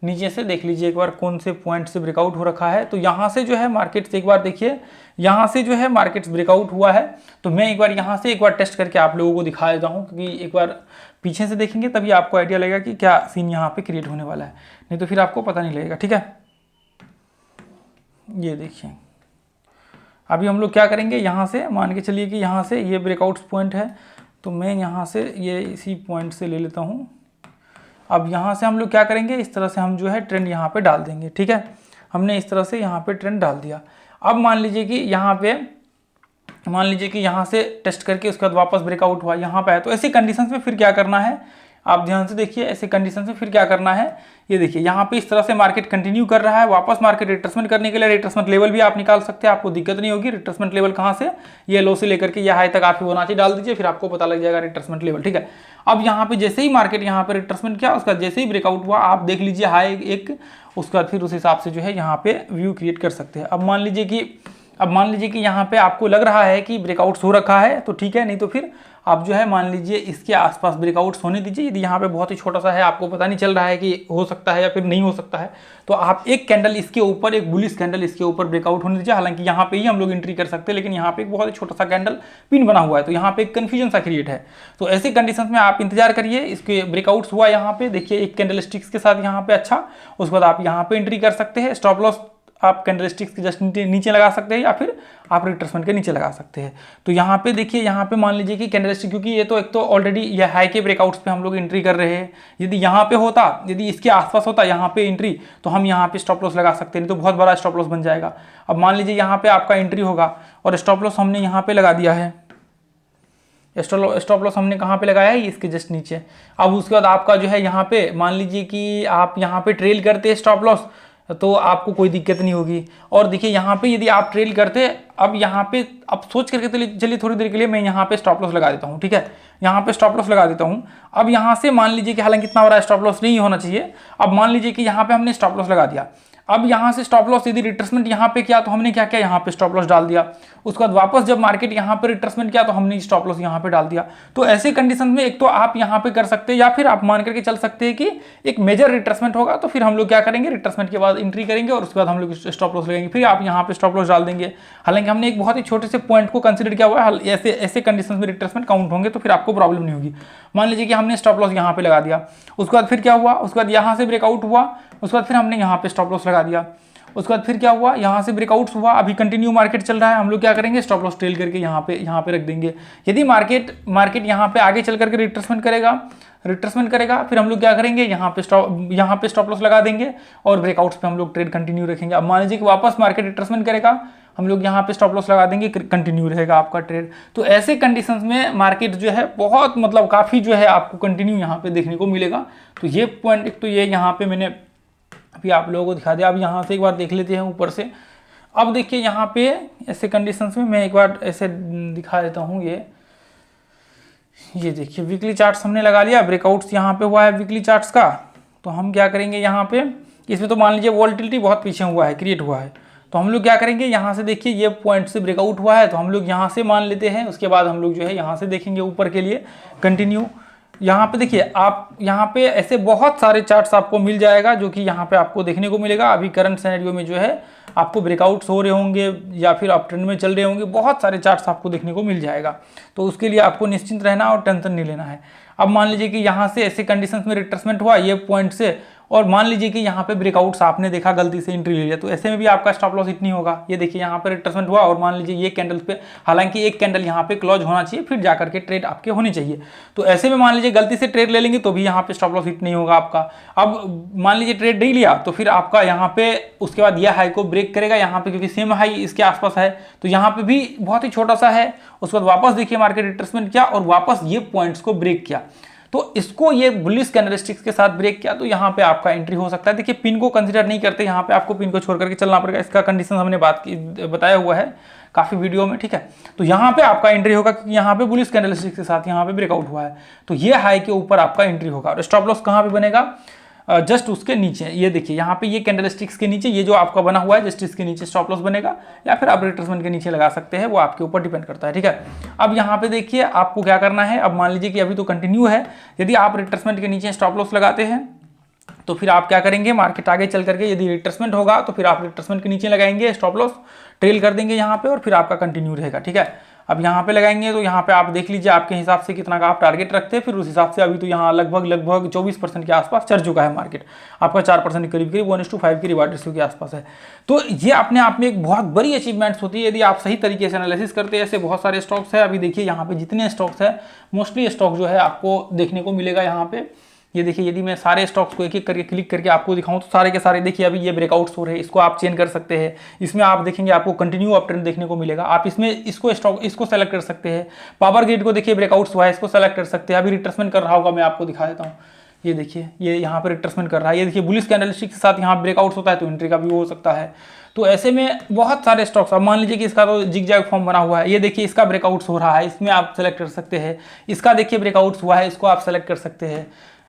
नीचे से देख लीजिए एक बार कौन से पॉइंट से ब्रेकआउट हो रखा है। तो यहाँ से जो है मार्केट से एक बार देखिए, यहाँ से जो है मार्केट ब्रेकआउट हुआ है। तो मैं एक बार यहाँ से एक बार टेस्ट करके आप लोगों को दिखा देता हूँ, क्योंकि एक बार पीछे से देखेंगे तभी आपको आइडिया लगेगा कि क्या सीन यहाँ पे क्रिएट होने वाला है, नहीं तो फिर आपको पता नहीं लगेगा। ठीक है, ये देखिए अभी हम लोग क्या करेंगे, यहाँ से मान के चलिए कि यहाँ से ये ब्रेकआउट पॉइंट है, तो मैं यहाँ से ये इसी पॉइंट से ले लेता हूँ। अब यहाँ से हम लोग क्या करेंगे, इस तरह से हम जो है ट्रेंड यहाँ पे डाल देंगे। ठीक है, हमने इस तरह से यहाँ पे ट्रेंड डाल दिया। अब मान लीजिए कि यहाँ से टेस्ट करके उसके बाद वापस ब्रेकआउट हुआ, यहाँ पे है, तो ऐसी कंडीशंस में फिर क्या करना है, आप ध्यान से देखिए। ऐसे कंडीशंस में फिर क्या करना है, ये देखिए यहाँ पे इस तरह से मार्केट कंटिन्यू कर रहा है। वापस मार्केट रिट्रेसमेंट करने के लिए रिट्रेसमेंट लेवल भी आप निकाल सकते हैं, आपको दिक्कत नहीं होगी। रिट्रेसमेंट लेवल कहाँ से, ये लो से लेकर के ये हाई तक आप फिबोनाची डाल दीजिए, फिर आपको पता लग जाएगा रिट्रेसमेंट लेवल। ठीक है, अब यहाँ पे जैसे ही मार्केट यहाँ पे रिट्रेसमेंट किया, उसका जैसे ही ब्रेकआउट हुआ, आप देख लीजिए हाई एक, उसके बाद फिर उस हिसाब से जो है यहाँ पे व्यू क्रिएट कर सकते हैं। अब मान लीजिए कि यहाँ पे आपको लग रहा है कि ब्रेकआउट हो रखा है, तो ठीक है, नहीं तो फिर आप जो है मान लीजिए इसके आसपास ब्रेकआउट्स होने दीजिए। यदि यहाँ पे बहुत ही छोटा सा है, आपको पता नहीं चल रहा है कि हो सकता है या फिर नहीं हो सकता है, तो आप एक कैंडल इसके ऊपर, एक बुलिश कैंडल इसके ऊपर ब्रेकआउट होने दीजिए। हालांकि यहाँ पे ही हम लोग एंट्री कर सकते हैं, लेकिन यहाँ पे एक बहुत ही छोटा सा कैंडल पिन बना हुआ है, तो यहाँ पे एक कन्फ्यूजन सा क्रिएट है। तो ऐसी कंडीशन में आप इंतजार करिए, इसके ब्रेकआउट्स हुआ यहाँ पे देखिए एक कैंडल स्टिक्स के साथ यहाँ पे, अच्छा, उसके बाद आप यहाँ पे एंट्री कर सकते हैं। स्टॉप लॉस आप कैंडलस्टिक्स के जस्ट नीचे लगा सकते हैं, या फिर आप रिट्रेसमेंट के नीचे लगा सकते हैं। तो यहाँ पे देखिए, यहाँ पे मान लीजिए कि कैंडलस्टिक, क्योंकि ये तो एक तो ऑलरेडी ये हाई के ब्रेकआउट्स पे हम लोग एंट्री कर रहे हैं, यदि यहाँ पे होता, यदि इसके आसपास होता यहाँ पे एंट्री, तो हम यहाँ पे स्टॉप लॉस लगा सकते हैं, नहीं तो बहुत बड़ा स्टॉप लॉस बन जाएगा। अब मान लीजिए यहाँ पे आपका एंट्री होगा और स्टॉप लॉस हमने यहाँ पे लगा दिया है। स्टॉप लॉस हमने कहाँ पे लगाया है, इसके जस्ट नीचे। अब उसके बाद आपका जो है यहाँ पे मान लीजिए कि आप यहाँ पे ट्रेल करते हैं स्टॉप लॉस, तो आपको कोई दिक्कत नहीं होगी। और देखिए यहाँ पे यदि आप ट्रेल करते, अब यहाँ पे अब सोच करके चलिए थोड़ी देर के लिए मैं यहाँ पे स्टॉप लॉस लगा देता हूँ। ठीक है, यहाँ पे स्टॉप लॉस लगा देता हूँ। अब यहाँ से मान लीजिए कि, हालांकि इतना बड़ा स्टॉप लॉस नहीं होना चाहिए, अब मान लीजिए कि यहाँ पे हमने स्टॉप लॉस लगा दिया। अब यहाँ से स्टॉप लॉस यदि रिट्रेसमेंट यहाँ पे किया, तो हमने क्या किया, यहाँ पे स्टॉप लॉस डाल दिया। उसके बाद वापस जब मार्केट यहाँ पे रिट्रेसमेंट किया, तो हमने स्टॉप लॉस यहाँ पे डाल दिया। तो ऐसे कंडीशन में एक तो आप यहाँ पे कर सकते हैं, या फिर आप मान करके चल सकते हैं कि एक मेजर रिट्रेसमेंट होगा, तो फिर हम लोग क्या करेंगे, रिट्रेसमेंट के बाद एंट्री करेंगे और उसके बाद हम लोग स्टॉप लॉस लगाएंगे, फिर आप यहाँ पे स्टॉप लॉस डाल देंगे। हालांकि हमने एक बहुत ही छोटे से पॉइंट को कंसिडर किया हुआ है, ऐसे कंडीशन में रिट्रेसमेंट काउंट होंगे, तो फिर आपको प्रॉब्लम नहीं होगी। मान लीजिए कि हमने स्टॉप लॉस यहाँ पे लगा दिया, उसके बाद फिर क्या हुआ, उसके बाद यहाँ से ब्रेकआउट हुआ, उसके बाद फिर हमने यहाँ पे स्टॉप लॉस लगा दिया। उसके बाद फिर क्या हुआ, यहाँ से ब्रेकआउट हुआ, अभी कंटिन्यू मार्केट चल रहा है, हम लोग क्या करेंगे, स्टॉप लॉस ट्रेल करके यहाँ पे रख देंगे। यदि मार्केट यहाँ पे आगे चल करके रिट्रेसमेंट करेगा, फिर हम लोग क्या करेंगे, यहाँ पे स्टॉप लॉस लगा देंगे और ब्रेकआउट्स पे हम लोग ट्रेड कंटिन्यू रखेंगे। अब मान लीजिए कि वापस मार्केट रिट्रेसमेंट करेगा, हम लोग यहाँ पे स्टॉप लॉस लगा देंगे, कंटिन्यू रहेगा आपका ट्रेड। तो ऐसे कंडीशंस में मार्केट जो है बहुत मतलब काफ़ी जो है आपको कंटिन्यू यहाँ पे देखने को मिलेगा। तो ये पॉइंट, एक तो ये यहाँ पे मैंने अभी आप लोगों को दिखा दिया। अब यहाँ से एक बार देख लेते हैं ऊपर से। अब देखिए यहाँ पे ऐसे कंडीशंस में मैं एक बार ऐसे दिखा देता हूँ। ये देखिए वीकली चार्ट्स हमने लगा लिया, ब्रेकआउट्स यहाँ पे हुआ है वीकली चार्ट्स का। तो हम क्या करेंगे यहाँ पे, इसमें तो मान लीजिए वॉलेटिलिटी बहुत पीछे हुआ है, क्रिएट हुआ है, तो हम लोग क्या करेंगे, यहाँ से देखिए ये पॉइंट से ब्रेकआउट हुआ है, तो हम लोग यहाँ से मान लेते हैं। उसके बाद हम लोग जो है यहाँ से देखेंगे ऊपर के लिए कंटिन्यू। यहाँ पे देखिए, आप यहाँ पे ऐसे बहुत सारे चार्ट्स आपको मिल जाएगा, जो कि यहाँ पे आपको देखने को मिलेगा। अभी करंट सिनेरियो में जो है आपको ब्रेकआउट्स हो रहे होंगे या फिर अप ट्रेंड में चल रहे होंगे, बहुत सारे चार्ट्स आपको देखने को मिल जाएगा। तो उसके लिए आपको निश्चिंत रहना और टेंशन नहीं लेना है। अब मान लीजिए कि यहाँ से ऐसे कंडीशंस में रिट्रेसमेंट हुआ ये पॉइंट से, और मान लीजिए कि यहाँ पे ब्रेकआउट्स आपने देखा, गलती से एंट्री ले लिया, तो ऐसे में भी आपका स्टॉप लॉस हिट नहीं होगा। ये देखिए यहाँ पे रिट्रेसमेंट हुआ और मान लीजिए ये कैंडल्स पे, हालांकि एक कैंडल यहाँ पे क्लोज होना चाहिए, फिर जाकर के ट्रेड आपके होने चाहिए। तो ऐसे में मान लीजिए गलती से ट्रेड ले लेंगे तो भी यहाँ पे स्टॉप लॉस हिट नहीं होगा आपका। अब मान लीजिए ट्रेड नहीं लिया, तो फिर आपका यहाँ पे उसके बाद यह हाई को ब्रेक करेगा यहाँ पे, क्योंकि सेम हाई इसके आसपास है, तो यहाँ पे भी बहुत ही छोटा सा है। उसके बाद वापस देखिए मार्केट रिट्रेसमेंट किया और वापस ये पॉइंट्स को ब्रेक किया, तो इसको ये बुलिश कैंडलस्टिक्स के साथ ब्रेक किया, तो यहाँ पे आपका एंट्री हो सकता है। देखिए पिन को कंसीडर नहीं करते, यहाँ पे आपको पिन को छोड़ करके चलना पड़ेगा। इसका कंडीशन हमने बताया हुआ है काफी वीडियो में, ठीक है। तो यहाँ पे आपका एंट्री होगा, क्योंकि यहाँ पे बुलिश कैंडलस्टिक्स के साथ यहाँ पे ब्रेकआउट हुआ है, तो ये हाई के ऊपर आपका एंट्री होगा। और स्टॉप लॉस कहाँ पे बनेगा, जस्ट उसके नीचे। ये देखिए यहाँ पे ये कैंडलस्टिक्स के नीचे, ये जो आपका बना हुआ है जस्ट इसके नीचे स्टॉप लॉस बनेगा, या फिर आप रिट्रेसमेंट के नीचे लगा सकते हैं, वो आपके ऊपर डिपेंड करता है, ठीक है। अब यहाँ पे देखिए आपको क्या करना है। अब मान लीजिए कि अभी तो कंटिन्यू है, यदि आप रिट्रेसमेंट के नीचे स्टॉप लॉस लगाते हैं तो फिर आप क्या करेंगे, मार्केट आगे चल करके यदि रिट्रेसमेंट होगा तो फिर आप रिट्रेसमेंट के नीचे लगाएंगे, स्टॉप लॉस ट्रेल कर देंगे यहाँ पे और फिर आपका कंटिन्यू रहेगा। ठीक है, अब यहाँ पे लगाएंगे तो यहाँ पे आप देख लीजिए आपके हिसाब से कितना का आप टारगेट रखते हैं, फिर उस हिसाब से अभी तो यहाँ लगभग 24% के आसपास चढ़ चुका है मार्केट, आपका 4% के करीब 1:5 की रिवार्ड रेशियो के आसपास है। तो ये अपने आप में एक बहुत बड़ी अचीवमेंट्स होती है यदि आप सही तरीके से एनालिसिस करते हैं। ऐसे बहुत सारे स्टॉक्स है, अभी देखिए यहाँ पे जितने स्टॉक्स है मोस्टली स्टॉक जो है आपको देखने को मिलेगा यहाँ पे। ये देखिए यदि मैं सारे स्टॉक्स को एक एक करके क्लिक करके आपको दिखाऊं तो सारे के सारे देखिए अभी ये ब्रेकआउट्स हो रहे हैं, इसको आप चेंज कर सकते हैं। इसमें आप देखेंगे आपको कंटिन्यू अप ट्रेंड देखने को मिलेगा, आप इसमें इसको स्टॉक इसको सेलेक्ट कर सकते हैं। पावर ग्रिड को देखिए ब्रेकआउट्स हुआ है, इसको सेलेक्ट कर सकते हैं। अभी रिट्रेसमेंट कर रहा होगा, मैं आपको दिखा देता हूँ। ये देखिए ये यहाँ पर रिट्रेसमेंट कर रहा है, ये देखिए बुलिश कैंडलस्टिक के साथ यहाँ ब्रेकआउट्स होता है तो एंट्री का भी हो सकता है। तो ऐसे में बहुत सारे स्टॉक्स, अब मान लीजिए कि इसका तो जिग जैग फॉर्म बना हुआ है, ये देखिए इसका ब्रेकआउट्स हो रहा है, इसमें आप सेलेक्ट कर सकते हैं। इसका देखिए ब्रेकआउट्स हुआ है, इसको आप सेलेक्ट कर सकते हैं।